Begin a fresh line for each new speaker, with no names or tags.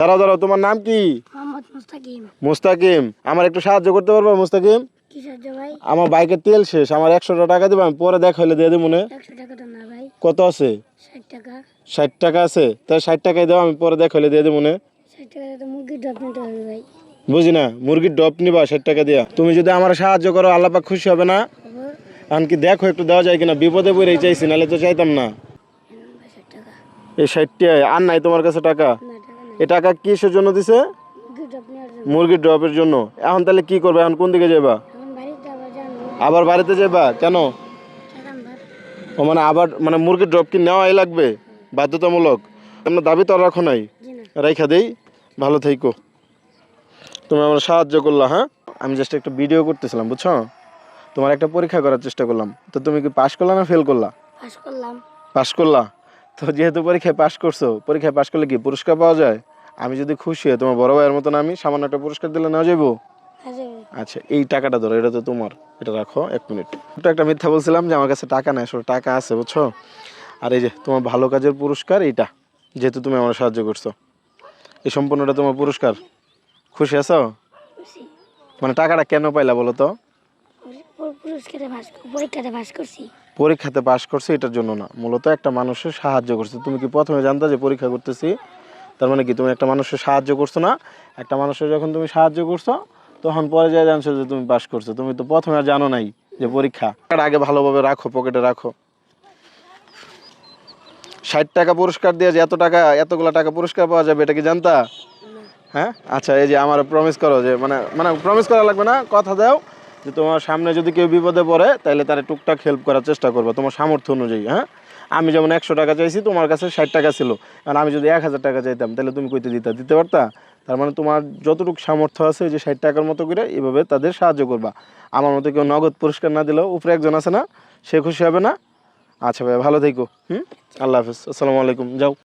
দাঁড়াও দাঁড়াও, তোমার নাম কি?
মোহাম্মদ মুস্তাকিম।
মুস্তাকিম, আমার একটু সাহায্য করতে পারবো মুস্তাকিম?
কি সাহায্য ভাই?
আমার বাইকের তেল শেষ, আমার 100 টাকা দেবো, আমি পরে দেখা হলে দিয়ে দেবো মনে।
100 টাকা তো না ভাই,
কত আছে?
60 টাকা।
60 টাকা আছে, তাই 60 টাকাই দাও, আমি পরে দেখা হলে দিয়ে দেবো মনে।
60 টাকা তো মুরগির ডব নিতে হবে ভাই।
বুঝি না, মুরগির ডব নিবা 60 টাকা দিয়া? তুমি যদি আমার সাহায্য করো আল্লাহ পাক খুশি হবে না?
খবর
এমনকি দেখো একটু দেওয়া যায় কিনা, বিপদে পড়েই চাইছি, নাহলে তো চাইতাম না।
ভাই 60 টাকা।
এই 60 টাকা আর নাই তোমার কাছে টাকা?
না টাকা নাই,
এই টাকা কিসের জন্য দিছে?
মুরগির ডব নেওয়ার জন্য।
মুরগির ড্রপের জন্য। এখন তাহলে কি করবে? এখন কোন দিকে যাবা?
এখন বাড়িতে আবার জানো
আবার বাড়িতে যাবা কেন?
টাকা আনবার।
ও মানে আবার মানে মুরগির ড্রপ কি নেওয়াই লাগবে বাধ্যতামূলক? তোমরা দাবি তো আর রাখো নাই?
জি না।
রাইখা দেই, ভালো থাইকো। তুমি আমার সাহায্য করলা। হ্যাঁ, আমি জাস্ট একটা ভিডিও করতেছিলাম বুঝছো, তোমার একটা পরীক্ষা করার চেষ্টা করলাম। তো তুমি কি পাশ করলা না ফেল করলা?
পাস করলাম।
পাশ করলা। তো যেহেতু পরীক্ষায় পাশ করছো, পরীক্ষায় পাশ করলে কি পুরস্কার পাওয়া যায়? আমি যদি খুশি হই, তোমার বড় ভাইয়ের মতন আমি সামান্য একটা পুরস্কার দিলে নেওয়া যাবো?
আচ্ছা
আচ্ছা, এই টাকাটা ধরো, এটা তো তোমার, এটা রাখো 1 মিনিট। ওটা একটা মিথ্যা বলছিলাম যে আমার কাছে টাকা নাই, আসলে টাকা আছে বুঝছো। আর এই যে তোমার ভালো কাজের পুরস্কার এইটা, যেহেতু তুমি আমার সাহায্য করছো, এই সম্পূর্ণটা তোমার পুরস্কার। খুশি আছো?
খুশি।
মানে টাকাটা কেন পাইলা বলো তো?
পুরস্কারে পরীক্ষাতে পাস করছি।
পরীক্ষাতে পাশ করছো এটার জন্য না, মূলত একটা মানুষের সাহায্য করছো। তুমি কি প্রথমে জানতা যে পরীক্ষা করতেছি? তার মানে কি তুমি একটা মানুষের সাহায্য করছো না? একটা মানুষের যখন তুমি সাহায্য করছো, তখন পরে যা জানছো যে তুমি পাশ করছো। তুমি তো প্রথমে আর জানো নাই যে পরীক্ষা। টাকাটা আগে ভালোভাবে রাখো, পকেটে রাখো। 60 টাকা পুরস্কার দিয়ে যে এতগুলা টাকা পুরস্কার পাওয়া যাবে, এটা কি জানতা?
না।
হ্যাঁ, আচ্ছা, এই যে আমার প্রমিস করো যে মানে মানে প্রমিস করা লাগবে না, কথা দাও যে তোমার সামনে যদি কেউ বিপদে পড়ে তাহলে তার টুকটাক হেল্প করার চেষ্টা করবে তোমার সামর্থ্য অনুযায়ী। হ্যাঁ, আমি যেমন 100 টাকা চাইছি, তোমার কাছে 60 টাকা ছিল, আর আমি যদি 1000 টাকা চাইতাম তাহলে তুমি কইতে দিতে পারতা? তার মানে তোমার যতটুকু সামর্থ্য আছে যে 60 টাকার মতো করে এইভাবে তাদের সাহায্য করবা। আমার মতো কেউ নগদ পুরস্কার না দিলেও উপরে একজন আছে না, সে খুশি হবে না? আচ্ছা ভাই, ভালো থেকো। আল্লাহ হাফিজ, আসসালামু আলাইকুম, যাও।